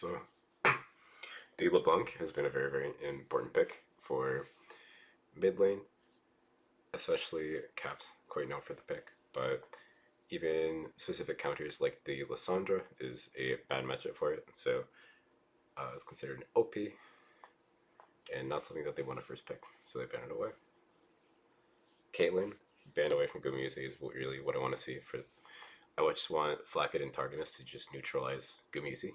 So the LeBlanc has been a very, very important pick for mid lane, especially Caps, quite known for the pick. But even specific counters like the Lissandra is a bad matchup for it. So it's considered an OP and not something that they want to first pick. So they ban it away. Caitlyn, banned away from Gumiyuzi is really what I want to see for. I just want Flacket and Targamas to just neutralize Gumiyuzi.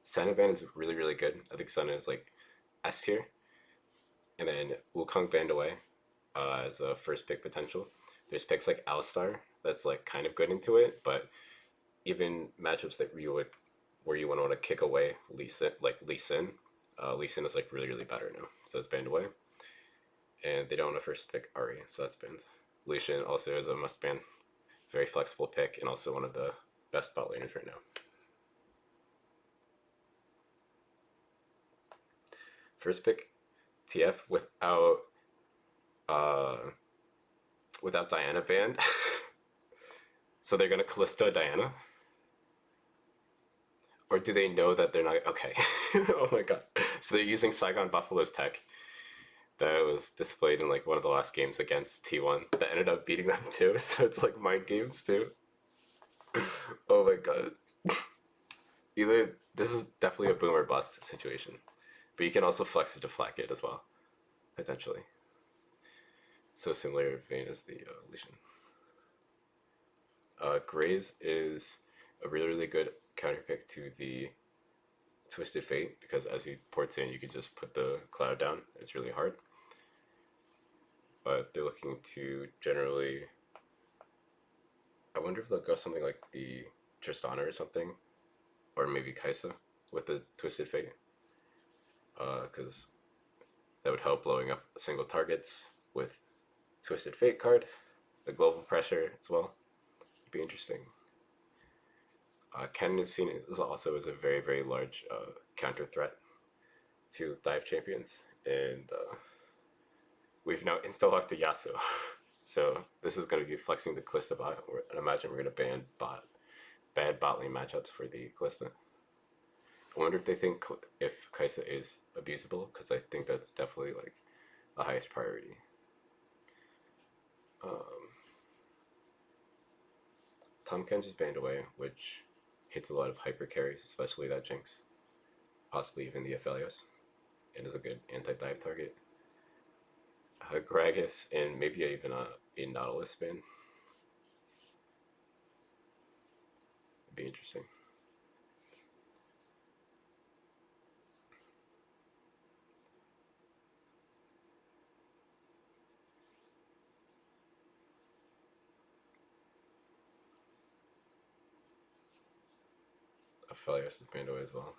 Sanaban is really, really good. I think Sana is like S tier. And then Wukong banned away as a first pick potential. There's picks like Alistar that's like kind of good into it, but even matchups that you would where you want to kick away Lee Sin, like Lee Sin, Lee Sin is like really, really bad right now. So it's banned away. And they don't want to first pick Ari, so that's banned. Lucian also is a must ban. Very flexible pick and also one of the best bot laners right now. First pick TF without Diana banned. So they're gonna Callisto Diana? Or do they know that they're not okay? Oh my god. So they're using Saigon Buffalo's tech that was displayed in like one of the last games against T1 that ended up beating them too, so it's like mind games too. Oh my god. Either this is definitely a boom or bust situation. But you can also flex it to flag it as well, potentially. So similar vein as the Legion. Graves is a really, really good counter pick to the Twisted Fate because as he ports in, you can just put the cloud down. It's really hard. But they're looking to generally. I wonder if they'll go something like the Tristana or something, or maybe Kaisa with the Twisted Fate, because that would help blowing up single targets with Twisted Fate card, the global pressure as well. It'd be interesting. Kennen is seen as also as a very, very large counter threat to dive champions, and we've now insta-locked the Yasuo. So this is going to be flexing the Kalista bot. I imagine we're going to ban bad bot lane matchups for the Kalista. I wonder if they think if Kaisa is abusable, because I think that's definitely like the highest priority. Tom Kench is banned away, which hits a lot of hyper carries, especially that Jinx, possibly even the Aphelios, and is a good anti-dive target. Gragas and maybe even a Nautilus ban. It'd be interesting. Aphelios is banned away as well.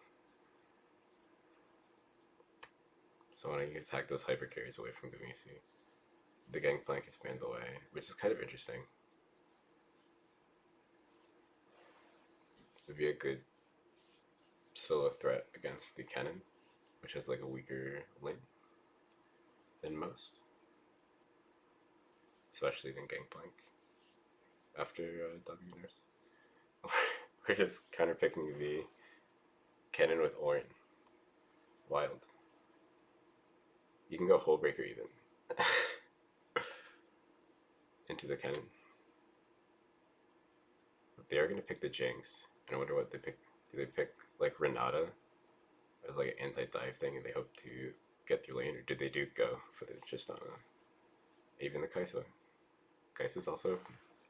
So when you attack those hyper carries away from Gumisi, the Gangplank is banned away, which is kind of interesting. It'd be a good solo threat against the Cannon, which has like a weaker lane than most, especially than Gangplank. After W nerfs, we're just counterpicking the Cannon with Orin. Wild. You can go Hullbreaker even into the Cannon. But they are going to pick the Jinx. And I wonder what they pick. Do they pick like Renata as like an anti-dive thing and they hope to get through lane? Or did they do go for the Tristana? Even the Kaisa. Kaisa's also,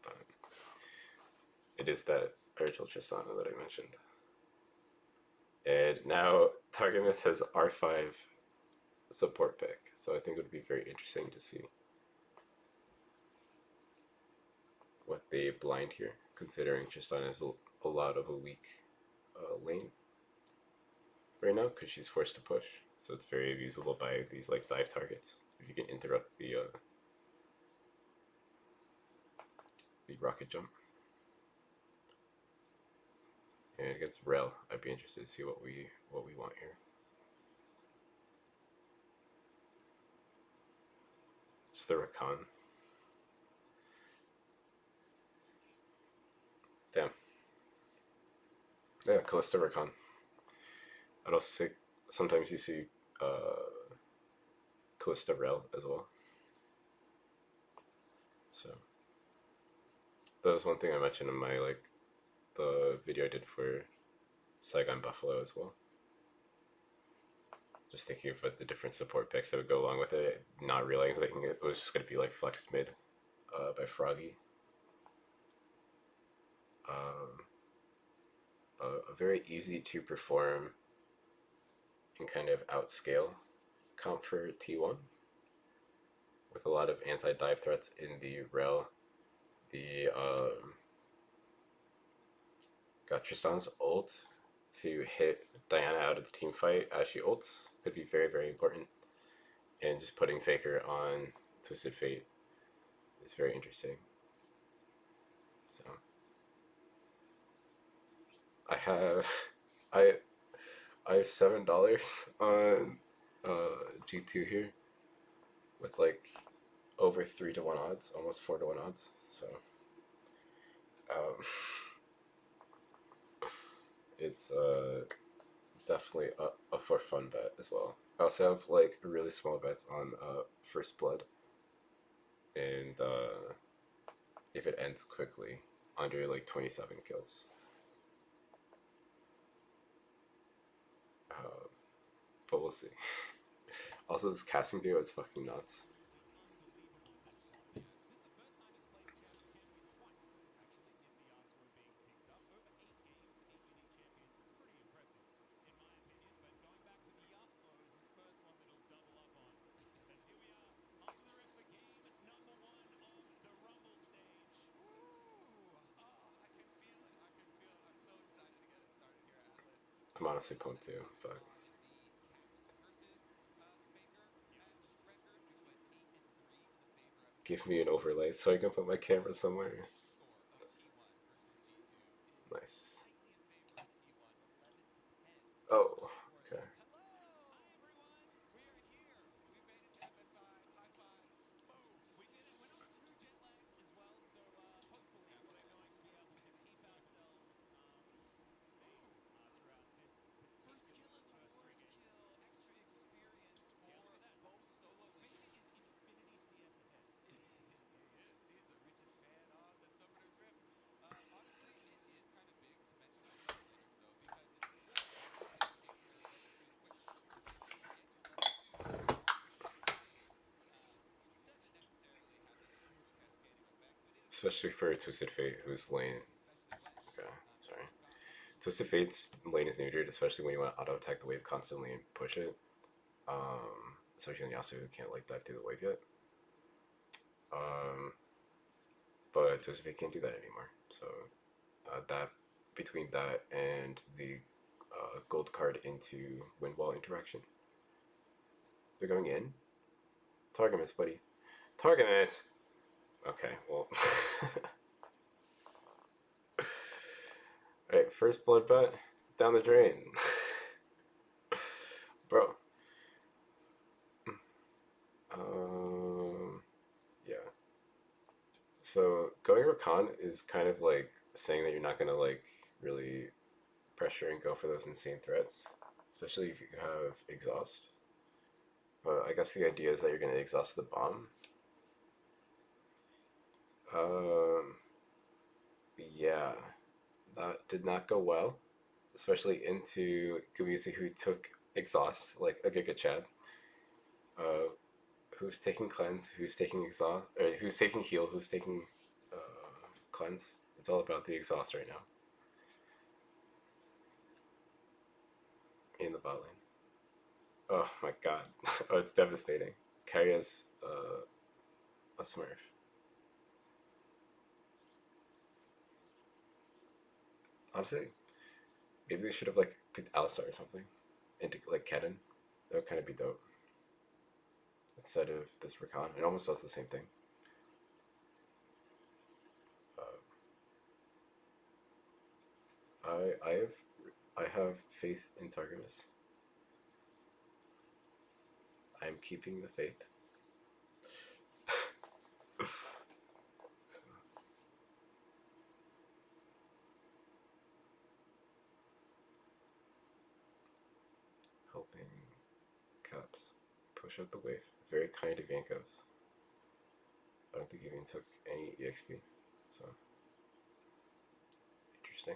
but it is that original Tristana that I mentioned. And now Targamas has R5 support pick, so I think it would be very interesting to see what they blind here, considering Tristana is a lot of a weak lane right now because she's forced to push, so it's very usable by these like dive targets if you can interrupt the rocket jump. And against Rel, I'd be interested to see what we want here. It's the Rakan. Damn. Yeah, Callista Rakan. I'd also say sometimes you see Callista Rel as well. So that was one thing I mentioned in my like the video I did for Saigon Buffalo as well. Just thinking of the different support picks that would go along with it, not realizing it was just going to be like flexed mid by Froggy. Um, a very easy to perform and kind of outscale comp for T1 with a lot of anti-dive threats in the rel. The got Tristan's ult to hit Diana out of the team fight as she ults could be very, very important. And just putting Faker on Twisted Fate is very interesting. So I have I I have $7 on G2 here with like over 3-1 odds, almost 4-1 odds. So um, it's definitely a for fun bet as well. I also have like really small bets on First Blood, and if it ends quickly, under like 27 kills. But we'll see. Also, this casting duo is fucking nuts. I'm honestly pumped too, but give me an overlay so I can put my camera somewhere. Nice. Oh, okay. Especially for Twisted Fate, who's lane. Okay, sorry. Twisted Fate's lane is neutered, especially when you want to auto attack the wave constantly and push it. Especially on Yasuo who can't like dive through the wave yet. Um, but Twisted Fate can't do that anymore. So that between that and the gold card into wind wall interaction, they're going in. Targamas, buddy. Targamas. Okay, well. Alright, first blood bet down the drain. Bro. Yeah. So going Rakan is kind of like saying that you're not gonna like really pressure and go for those insane threats, especially if you have exhaust. But I guess the idea is that you're gonna exhaust the bomb. Um, yeah, that did not go well, especially into Guizi who took exhaust like a Giga Chad. Uh, who's taking cleanse, who's taking exhaust, or who's taking heal, who's taking cleanse. It's all about the exhaust right now in the bot lane. Oh my god, oh, it's devastating. Karya's a Smurf. Honestly, maybe they should have like picked Alistar or something into like Kennen. That would kind of be dope instead of this Rakan. It almost does the same thing. I have faith in Targamas. I'm keeping the faith. push out the wave. Very kind of Yankos. I don't think he even took any EXP. So, interesting.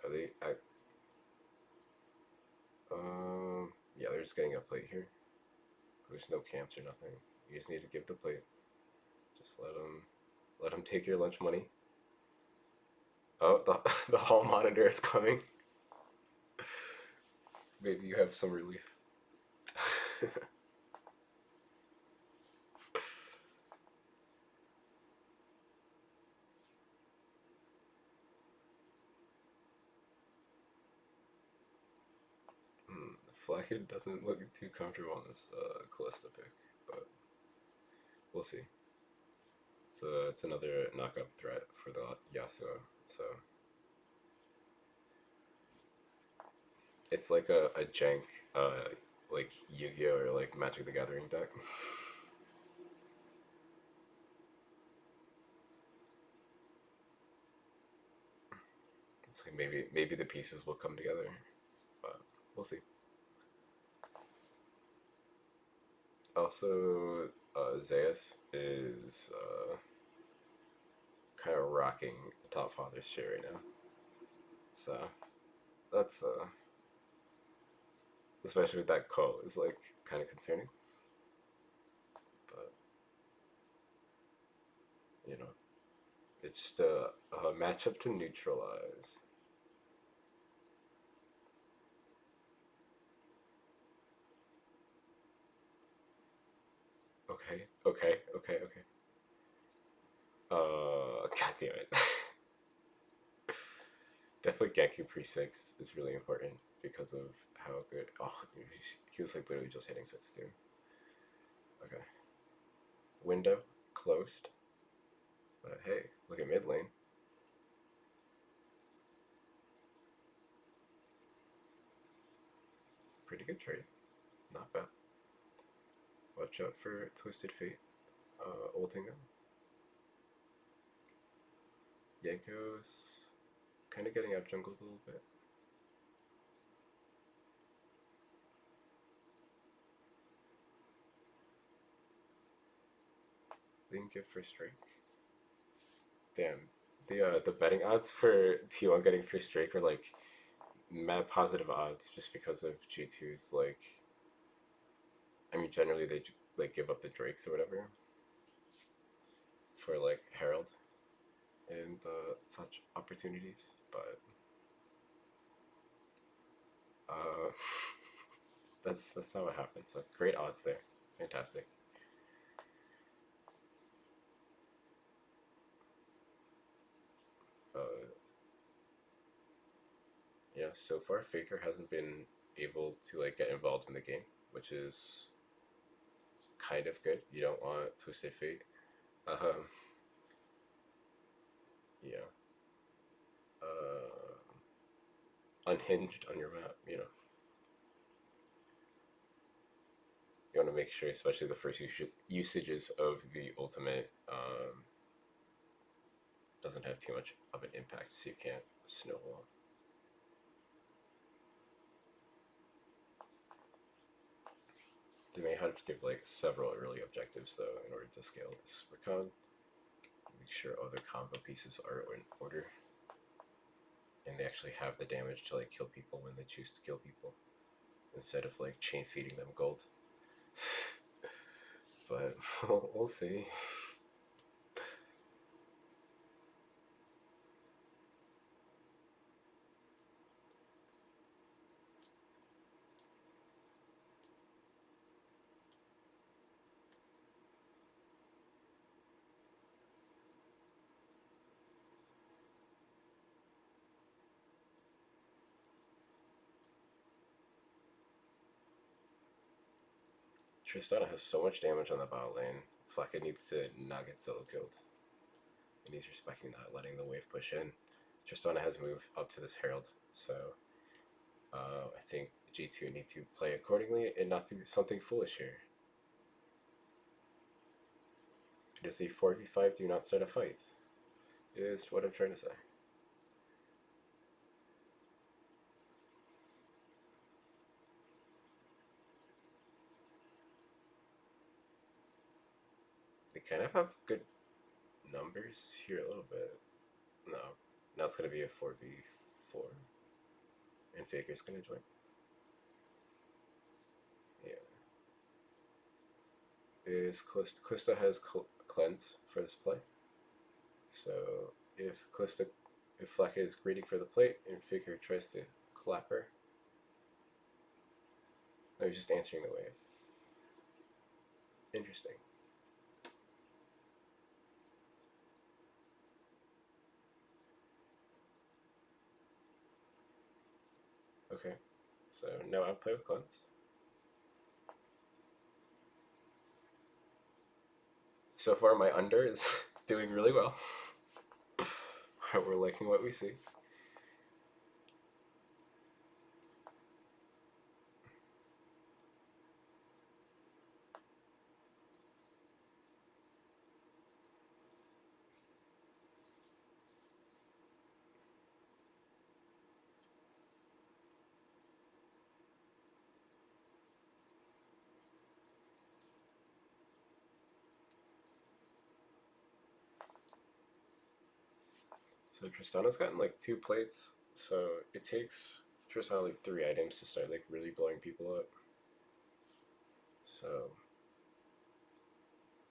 Are they... yeah, they're just getting a plate here. There's no camps or nothing. You just need to give the plate. Just let them take your lunch money. Oh, the hall monitor is coming. Maybe you have some relief. Flackhead doesn't look too comfortable on this Callista pick, but we'll see. It's another knockup threat for the Yasuo, so it's like a jank, like Yu-Gi-Oh or like Magic the Gathering deck. It's like maybe the pieces will come together, but we'll see. Also, Zeus is kind of rocking the top father's shit right now, so that's especially with that call is like kind of concerning. But you know, it's just a matchup to neutralize. Okay, okay, okay, okay. God damn it. Definitely Genki pre 6 is really important because of how good. Oh, he was like literally just hitting 6 too. Okay. Window closed. But hey, look at mid lane. Pretty good trade. Not bad. Watch out for Twisted Fate. Ulting him. Yanko's kind of getting out jungled a little bit. Didn't get first strike. Damn. The betting odds for T1 getting first strike are like mad positive odds just because of G2's like. I mean, generally they like give up the Drakes or whatever for like Herald and such opportunities, but uh, that's not what happened. So great odds there, fantastic. Yeah, so far Faker hasn't been able to like get involved in the game, which is kind of good. You don't want Twisted Fate. Um, yeah. Unhinged on your map, you know. You want to make sure, especially the first usages of the ultimate, doesn't have too much of an impact, so you can't snowball. They may have to give like several early objectives though in order to scale this recon. Make sure other combo pieces are in order, and they actually have the damage to like kill people when they choose to kill people, instead of like chain feeding them gold. But we'll see. Tristana has so much damage on the bot lane. Flacca needs to not get solo killed. And he's respecting that, letting the wave push in. Tristana has moved up to this Herald, so I think G2 need to play accordingly and not do something foolish here. It is a 4v5, do not start a fight, is what I'm trying to say. they kind of have good numbers here a little bit. No, now it's gonna be a 4v4, and Faker's gonna join. Yeah, is Calista has cleanse for this play. So if Calista, if Flack is greeting for the plate and Faker tries to clap her, no, he's just answering the wave. Interesting. Okay, so now I play with cleanse. So far, my under is doing really well. We're liking what we see. So Tristana's gotten like 2 plates, so it takes Tristana like 3 items to start like really blowing people up. So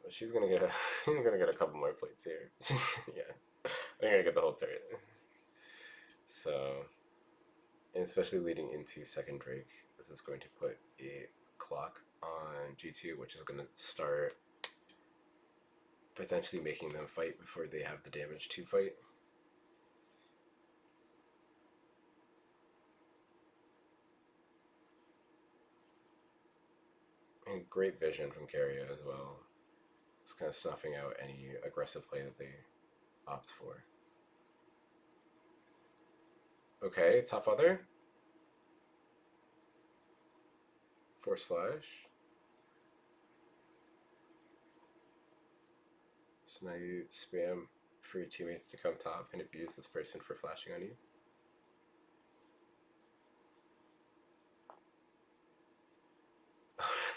well, she's gonna get gonna get a couple more plates here. Yeah, I'm gonna get the whole turret. So, and especially leading into second Drake, this is going to put a clock on G2, which is gonna start potentially making them fight before they have the damage to fight. And great vision from Carrier as well. Just kind of snuffing out any aggressive play that they opt for. Okay, top other. Force flash. So now you spam for your teammates to come top and abuse this person for flashing on you.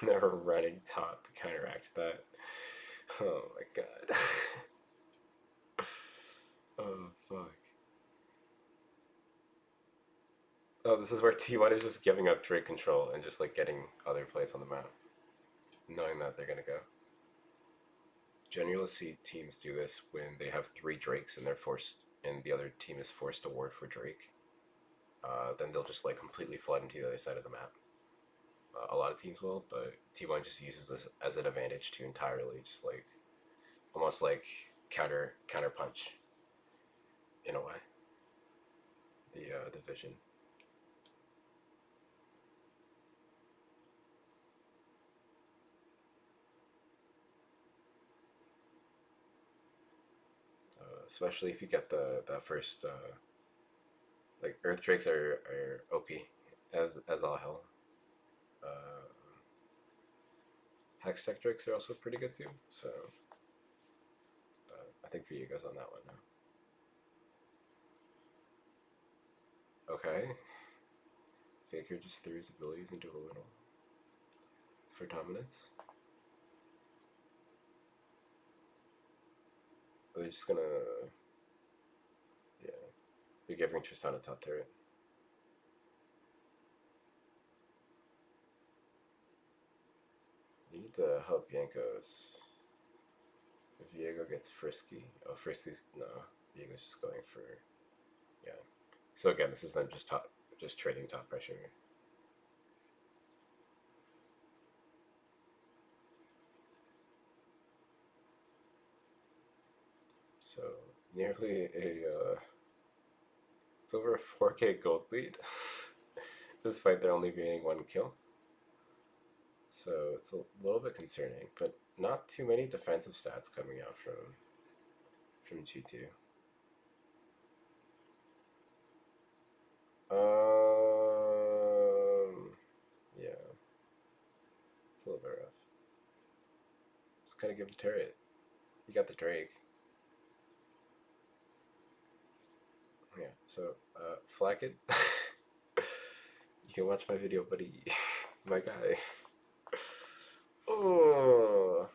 Never running top to counteract that. Oh my god. Oh fuck. Oh, this is where T1 is just giving up Drake control and just like getting other plays on the map, knowing that they're gonna go. Generally see teams do this when they have 3 Drakes and they're forced, and the other team is forced to ward for Drake. Then they'll just like completely flood into the other side of the map. A lot of teams will, but T1 just uses this as an advantage to entirely just like almost like counter punch in a way. The vision. Especially if you get the first like Earth Drakes are OP as all hell. Uh, Hextech Drakes are also pretty good too. So I think Viego's on that one now. Okay. Faker just threw his abilities into a little for dominance. They're just gonna, yeah, be giving Tristan a top turret. You need to help Yankos. If Viego gets frisky, oh frisky's no, Viego's just going for, yeah. So again, this is them just trading top pressure. So nearly it's over a 4K gold lead, despite there only being 1 kill. So it's a little bit concerning, but not too many defensive stats coming out from G2. Yeah, it's a little bit rough. Just kind of give the turret. You got the Drake. Yeah, so, flag it. You can watch my video, buddy. My guy. Oh.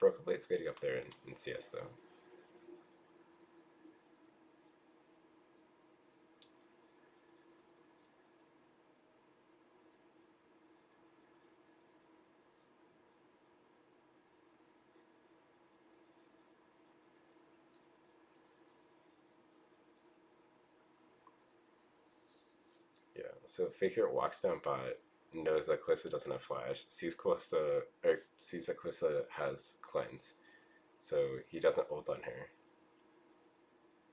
Broken Blade's getting up there in CS though. Yeah. So Faker walks down bot, knows that Kalista doesn't have flash, sees that Kalista has cleanse, so he doesn't ult on her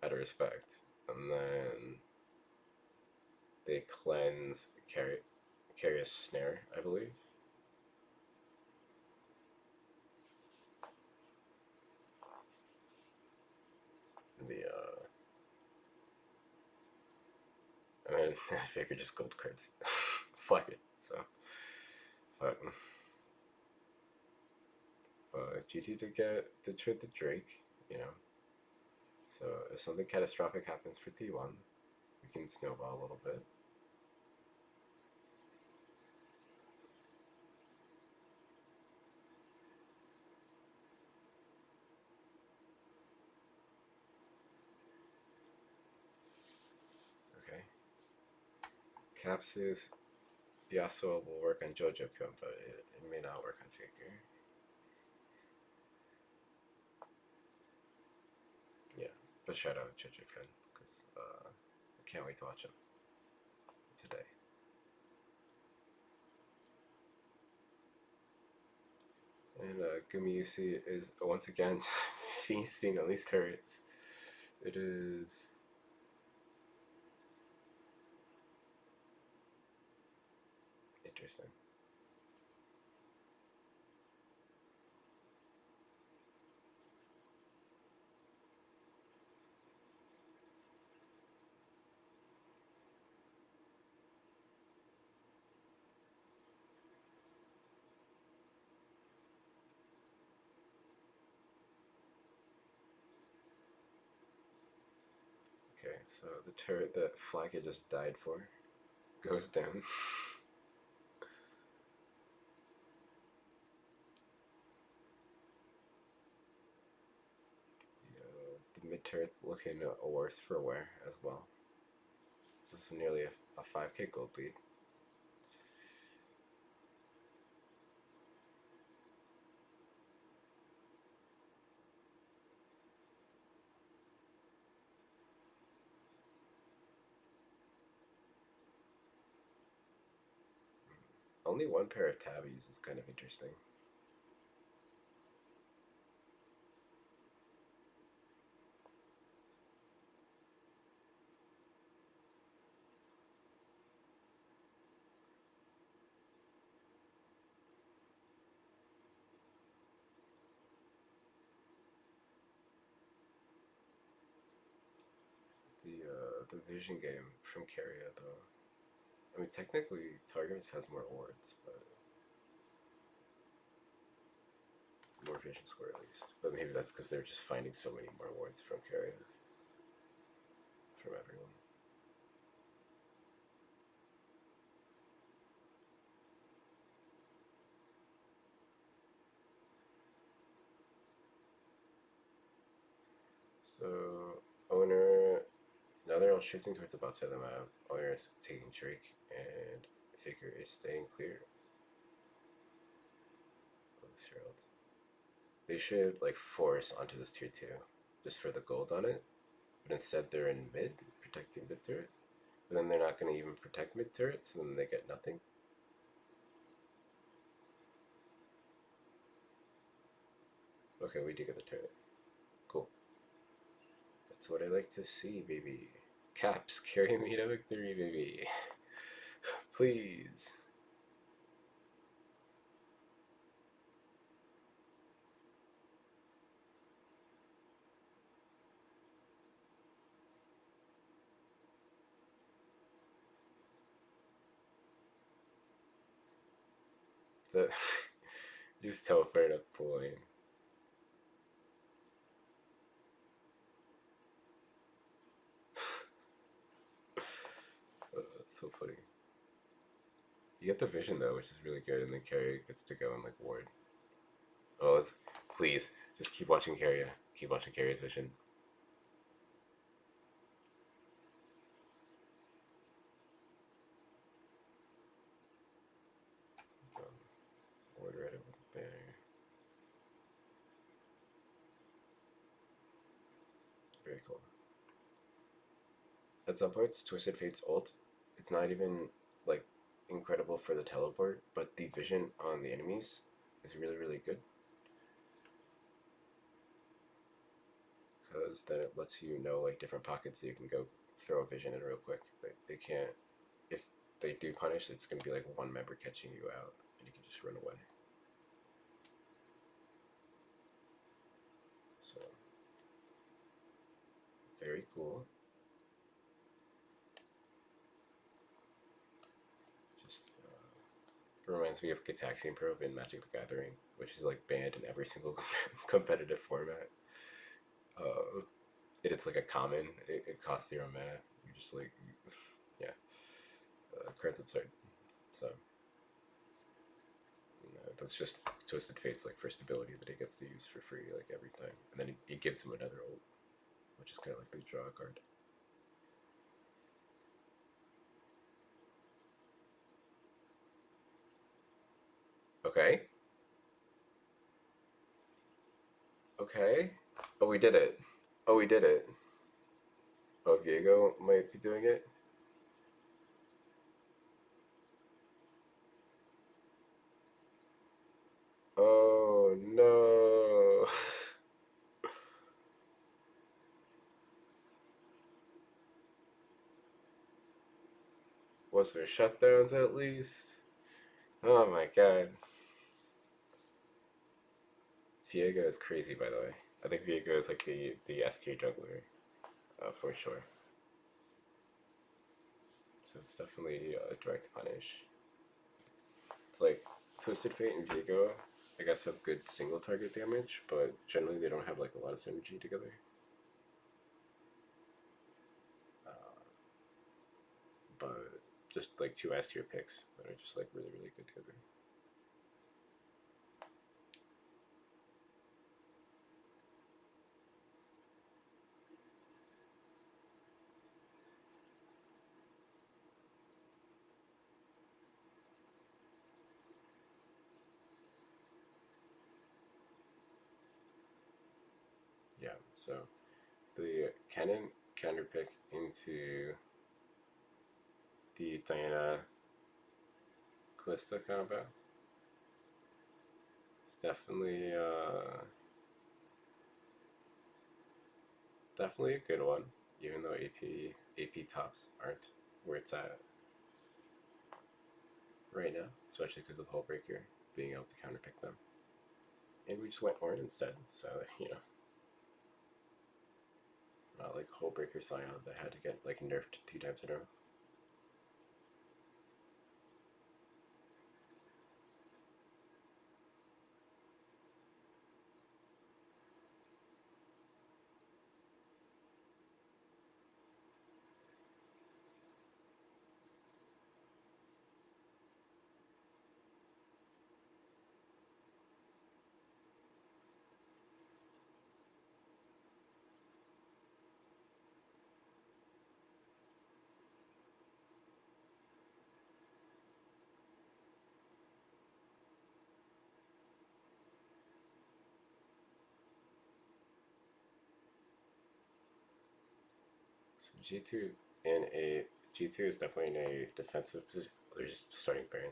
out of respect, and then they cleanse carry a snare, I believe. The and then Faker just gold cards, fuck it. So, but GT to trade the Drake, you know. So if something catastrophic happens for T1, we can snowball a little bit. Okay. Caps's Yasuo will work on Jojo Kun, but it may not work on Faker. Yeah, but shout out Jojo Kun, because I can't wait to watch him today. And Gumiusi is once again feasting on these turrets. It is interesting. Okay, so the turret that Flacca just died for goes down. The mid turret's looking worse for wear as well. This is nearly a 5k gold lead. Only one pair of tabbies is kind of interesting. The vision game from Carrier though. I mean, technically, Targus has more wards, but more vision score at least. But maybe that's because they're just finding so many more wards from Carrier from everyone. So owner, now they're all shifting towards the bot side of the map. Owner is taking Drake, and Faker is staying clear of this Herald. They should like force onto this tier 2 just for the gold on it, but instead they're in mid, protecting mid turret. But then they're not going to even protect mid turrets, so then they get nothing. Okay, we do get the turret. Cool. That's what I like to see, baby. Caps, carry me to victory, baby. Please. The just teleport up pulling. That's so funny. You get the vision though, which is really good, and then carry gets to go and like ward. Oh, let's please just keep watching Carrier. Keep watching Carrier's vision. Order it over there. Very cool. At some points, Twisted Fate's ult, it's not even like incredible for the teleport, but the vision on the enemies is really really good because then it lets you know like different pockets so you can go throw a vision in real quick. But they can't if they do punish, it's gonna be like one member catching you out and you can just run away. So very cool. Just reminds me of Gataxian Probe in Magic the Gathering, which is like banned in every single competitive format. Uh, it's like a common. It costs 0 mana. You're just like, yeah, card's absurd. So that's just Twisted Fate's like first ability that he gets to use for free like every time, and then he gives him another ult, which is kind of like the draw card. Okay. Okay. Oh, we did it. Oh, we did it. Oh, Viego might be doing it. Oh no. Was there shutdowns at least? Oh my god. Viego is crazy, by the way. I think Viego is like the S tier jungler, for sure. So it's definitely a direct punish. It's like Twisted Fate and Viego, I guess, have good single target damage, but generally they don't have like a lot of synergy together. Uh, but just like two S tier picks that are just like really really good together. Yeah. So the cannon counter pick into the Diana Callista combo. It's definitely a good one, even though AP tops aren't where it's at right now, especially because of Hullbreaker being able to counterpick them. And we just went Horn instead, so not like Hullbreaker Scion that had to get like nerfed 2 times in a row. So G2 is definitely in a defensive position. They're just starting Baron.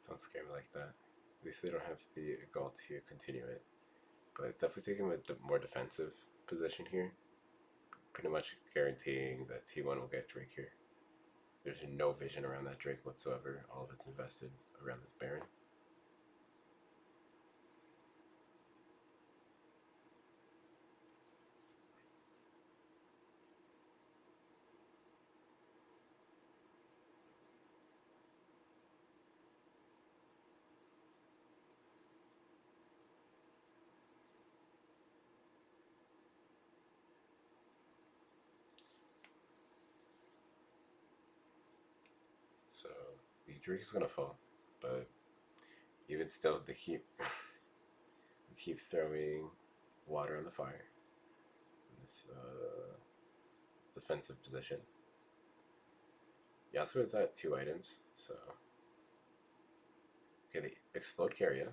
Don't scare me like that. At least they don't have the goal to continue it. But definitely taking a more defensive position here. Pretty much guaranteeing that T1 will get Drake here. There's no vision around that Drake whatsoever. All of it's invested around this Baron. So the Drake is gonna fall, but Even still, they keep throwing water on the fire in this defensive position. Yasuo is at 2 items, so okay, they explode Carrier.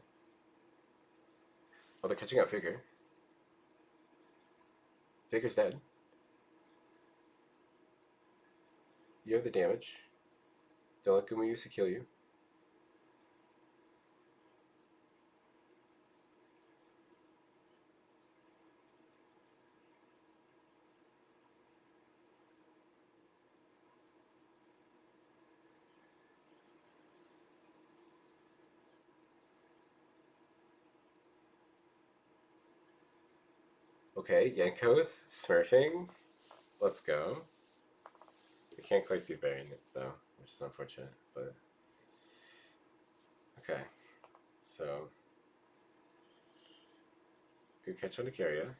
Oh, they're catching out Figure. Figure's dead. You have the damage. Don't let Gumayusi kill you. Okay, Yanko's smurfing. Let's go. We can't quite do Baron though, which is unfortunate, but okay. So good catch on the Carrier.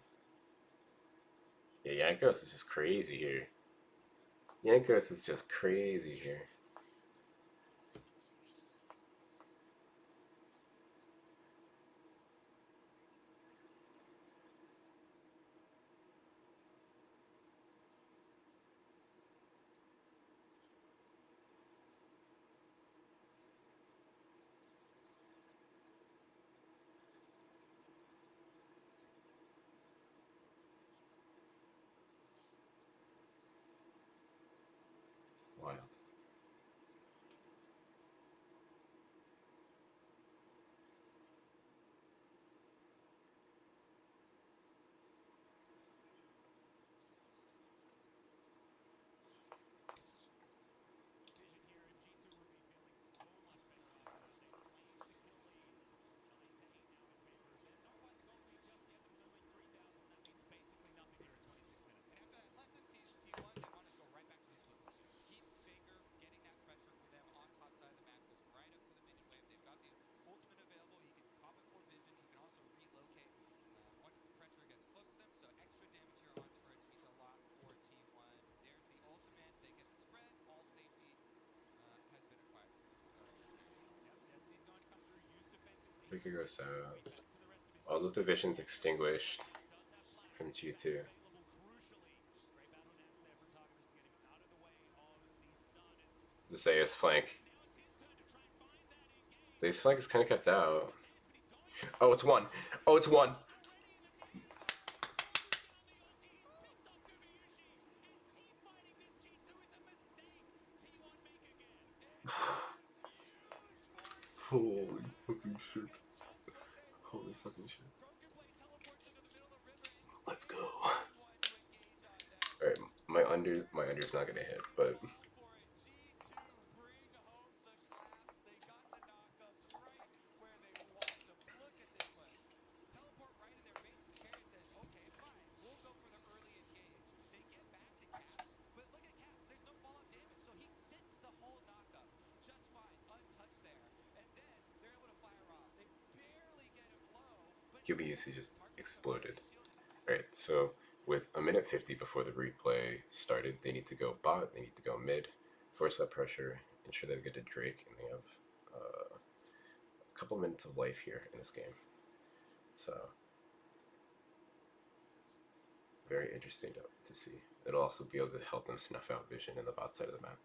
Yeah, Yankos is just crazy here. Yankos is just crazy here. Wild. We could go south. All of the visions extinguished from G2. Zeus flank. Zeus flank is kind of kept out. Oh, it's one. Oh, it's one. Holy fucking shit. Holy fucking shit. Let's go. Alright, my under's not gonna hit, but QBUC just exploded. Alright, so with a minute 50 before the replay started, they need to go bot, they need to go mid, force that pressure, ensure they get a Drake, and they have a couple minutes of life here in this game. So, very interesting to see. It'll also be able to help them snuff out vision in the bot side of the map.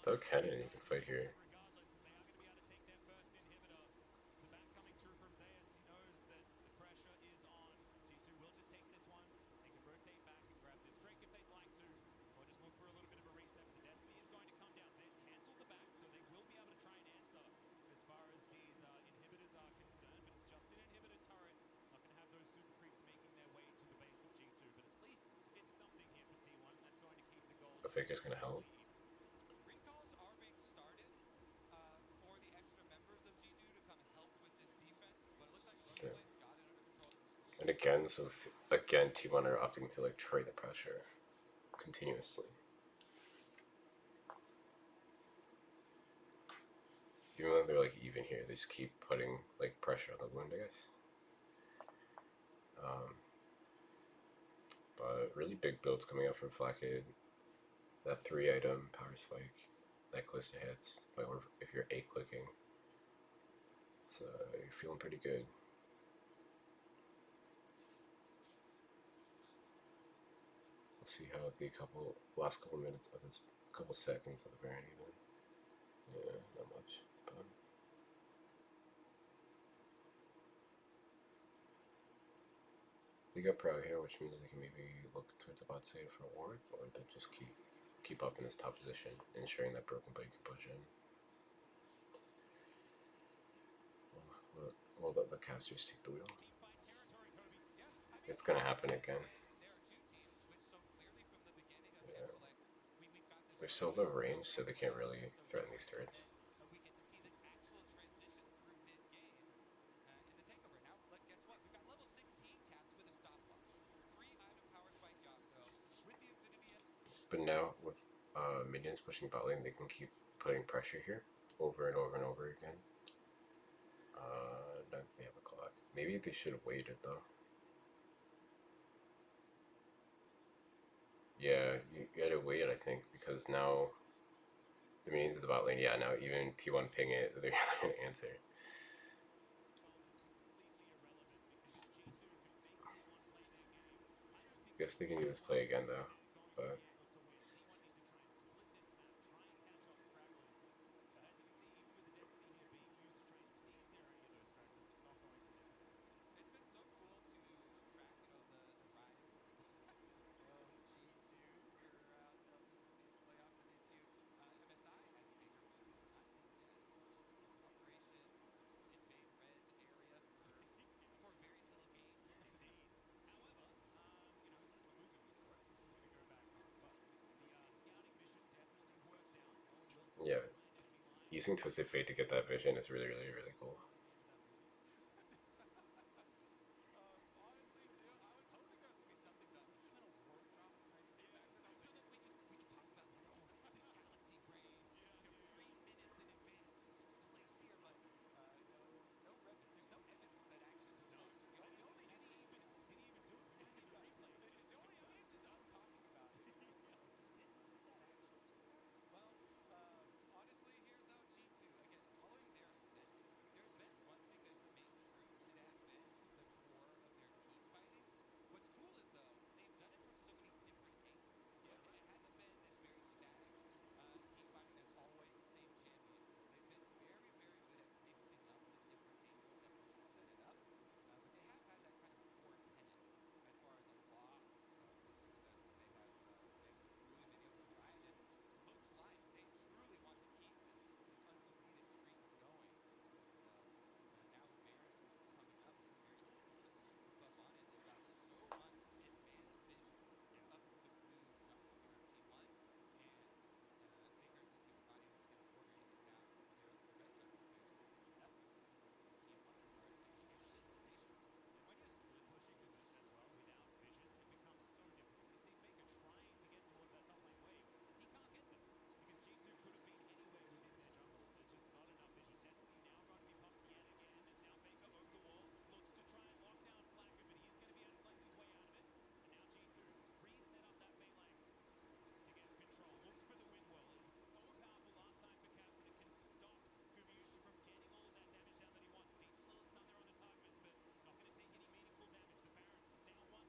Though Cannon, you can fight here. Faker's gonna help. Yeah. And again, so again, T1 are opting to like trade the pressure continuously. Even though they're like even here, they just keep putting like pressure on the wound, I guess. Um, but really big builds coming out from Flackhead. That 3 item power spike, that close to hits. Like if you're A clicking, it's you're feeling pretty good. We'll see how the last couple minutes of this, couple seconds of the Baron even. Yeah, not much. But they got pro here, which means they can maybe look towards the bot side for wards, or they just keep up in this top position, ensuring that Broken Blade can push in. Will the casters take the wheel? It's gonna happen again. Yeah. They're so low range, so they can't really threaten these turrets. But now with minions pushing bot lane, they can keep putting pressure here over and over and over again. No, they have a clock. Maybe they should have waited though. Yeah, you gotta wait, I think, because now the minions of the bot lane, yeah, now even T1 ping it, they're gonna answer. Guess they can do this play again though, but yeah, using Twisted Fate to get that vision is really, really, really cool.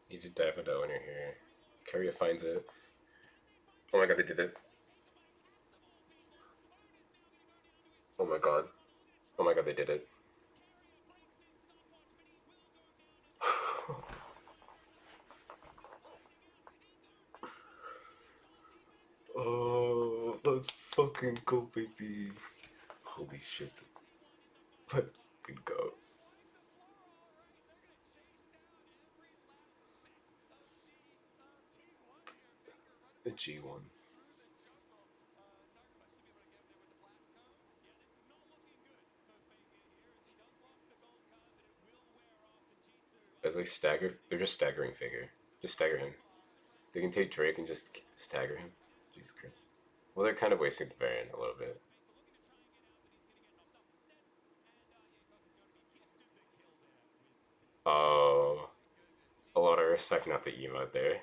Need to dive into owner here. Keria finds it. Oh my god, they did it. Oh my god. Oh my god, they did it. Oh, let's fucking go, baby. Holy shit. Let's fucking go. The G1. as they stagger, they're just staggering figure. Just stagger him. They can take Drake and just stagger him. Jesus Christ. Well, they're kind of wasting the Baron a little bit. Oh, a lot of respect, not the emote there.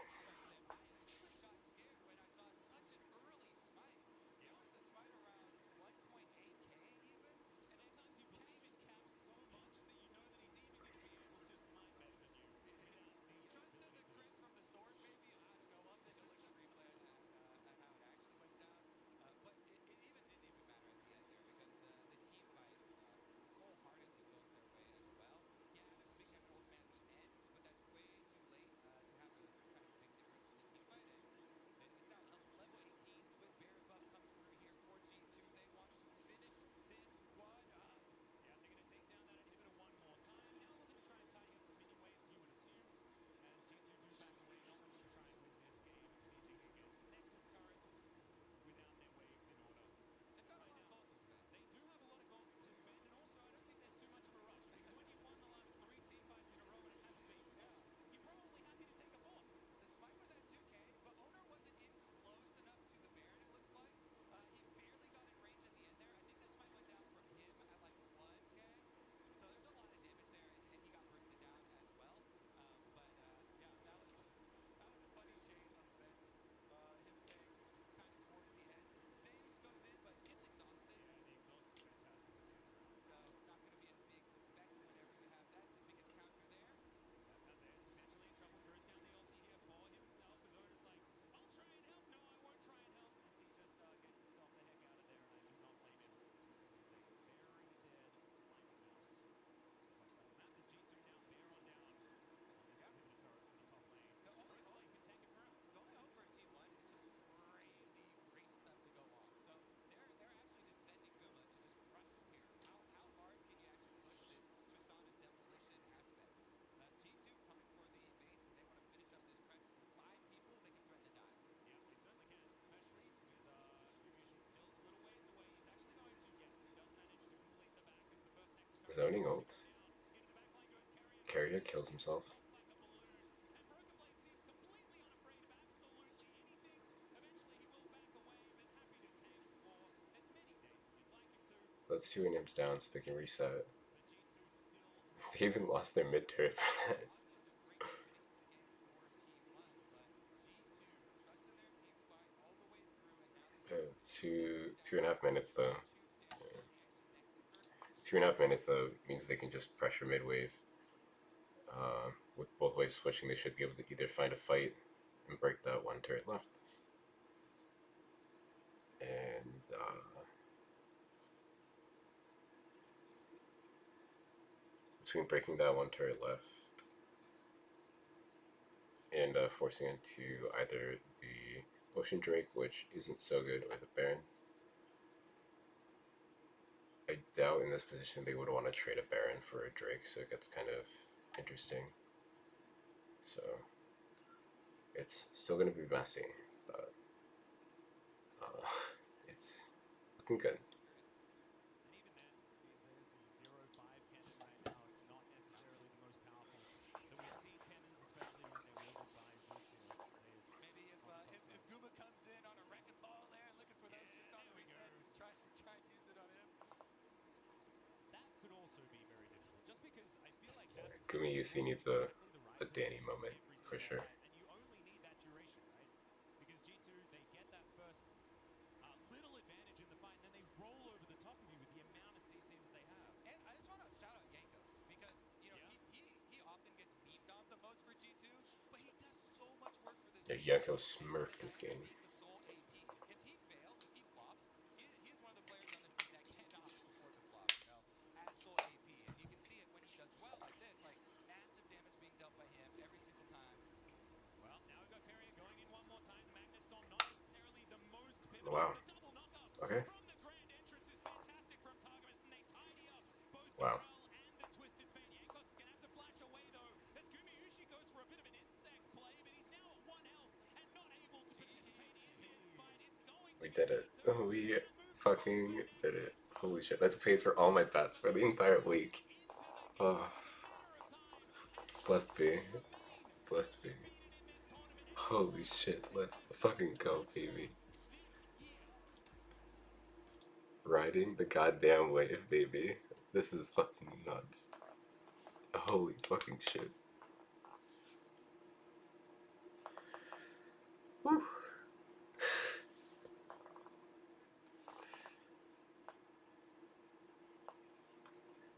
Zoning ult. Carrier kills himself. Let's two imps down so they can reset. They even lost their mid turret for that. 2.5 minutes though. 2.5 minutes though means they can just pressure mid wave. With both waves switching, they should be able to either find a fight and break that one turret left, and between breaking that one turret left and forcing into either the Ocean Drake, which isn't so good, or the Baron. I doubt in this position they would want to trade a Baron for a Drake, so it gets kind of interesting. So it's still going to be messy, but uh, it's looking good. Kumi UC needs a Danny moment for sure. Yeah, Yanko smurfed this game. Wow. Okay. Wow. We did it. Oh, we fucking did it. Holy shit. That's pays for all my bets for the entire week. Oh. Blessed be. Blessed be. Holy shit, let's fucking go, baby. Riding the goddamn wave, baby. This is fucking nuts. Holy fucking shit. Whew.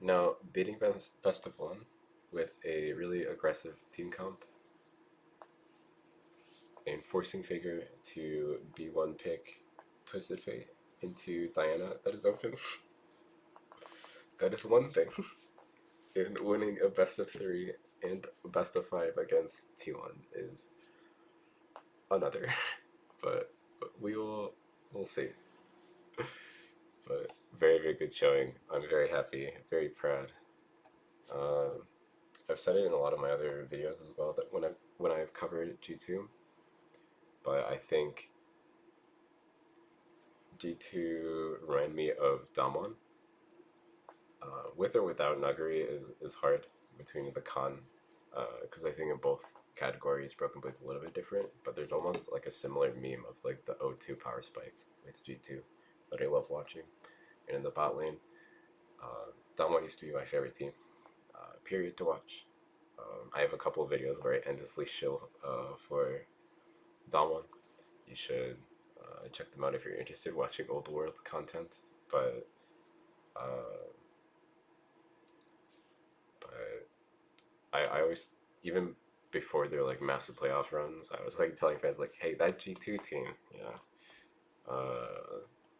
Now, beating best of one with a really aggressive team comp and forcing Figure to B1 pick Twisted Fate into Diana that is open. That is one thing. And winning a best of three and best of five against T1 is another. but we'll see. But very, very good showing. I'm very happy, very proud. Um, I've said it in a lot of my other videos as well that when I've covered G2, but I think G2 remind me of Damwon. With or without Nuguri is hard between the con, because I think in both categories Broken Blade's a little bit different, but there's almost like a similar meme of like the O2 power spike with G2 that I love watching. And in the bot lane, Damwon used to be my favorite team, period, to watch. I have a couple of videos where I endlessly shill for Damwon. You should check them out if you're interested in watching old world content. But uh, but I always, even before their like massive playoff runs, I was like telling fans like, hey, that G2 team,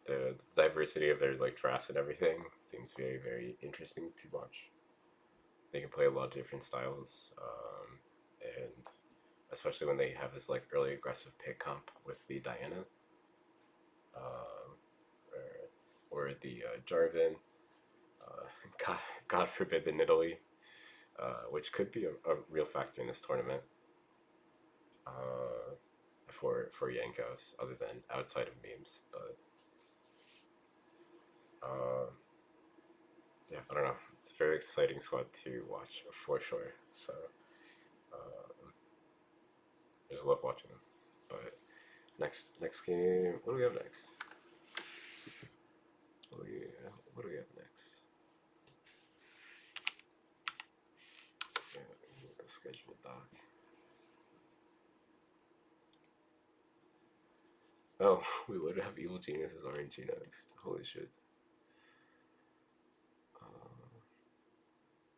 the diversity of their like drafts and everything seems very, very interesting to watch. They can play a lot of different styles, and especially when they have this like early aggressive pick comp with the Diana, um, or the Jarvan. Uh, God, God forbid the Nidalee, which could be a real factor in this tournament. Uh, for Yankos, other than outside of memes, but uh, yeah, I don't know. It's a very exciting squad to watch for sure. So I just love watching them. But next game, what do we have next? What do we have next? Yeah, the schedule doc. Oh, we would have Evil Genius as RNG next. Holy shit. Uh,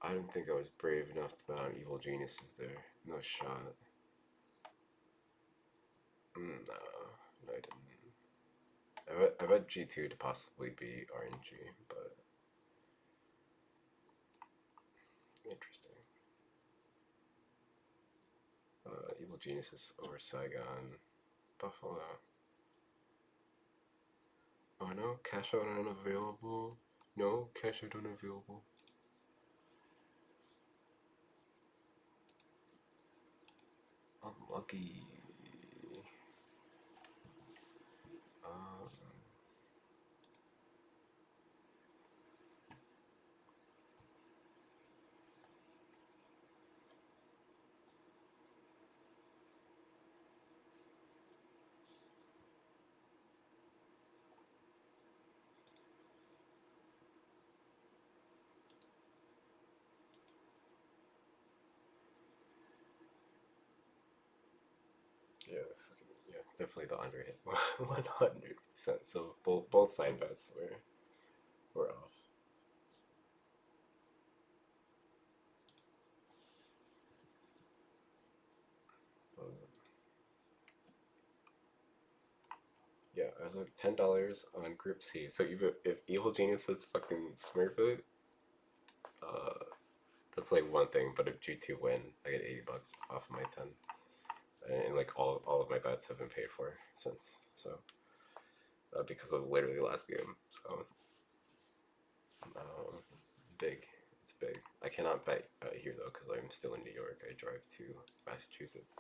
I didn't think I was brave enough to bet on Evil Geniuses there. No shot. No, no, I didn't. I bet G2 to possibly be RNG, but interesting. Evil Geniuses over Saigon. Buffalo. Oh no, cash out unavailable. No, cash out unavailable. Unlucky. Um, yeah, yeah, definitely the under hit 100%. So both side bets were off. But yeah, I was like $10 on Group C. So even if Evil Geniuses fucking smurf it, uh, that's like one thing. But if G2 win, I get $80 off of my 10. And like all of my bets have been paid for since. So because of literally last game. So um, big, it's big. I cannot bet here though because I'm still in New York. I drive to Massachusetts.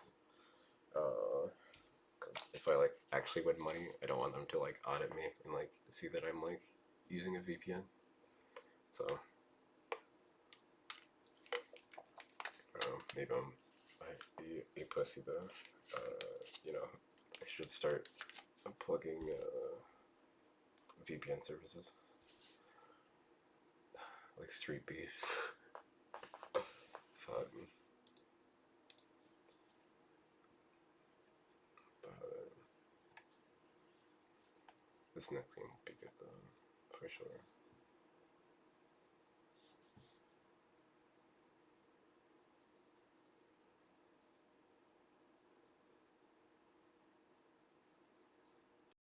Because if I like actually win money, I don't want them to like audit me and like see that I'm like using a VPN. So maybe I'm a pussy though. You know, I should start plugging VPN services like Street Beef. Fuck. But this next game will be good though, for sure.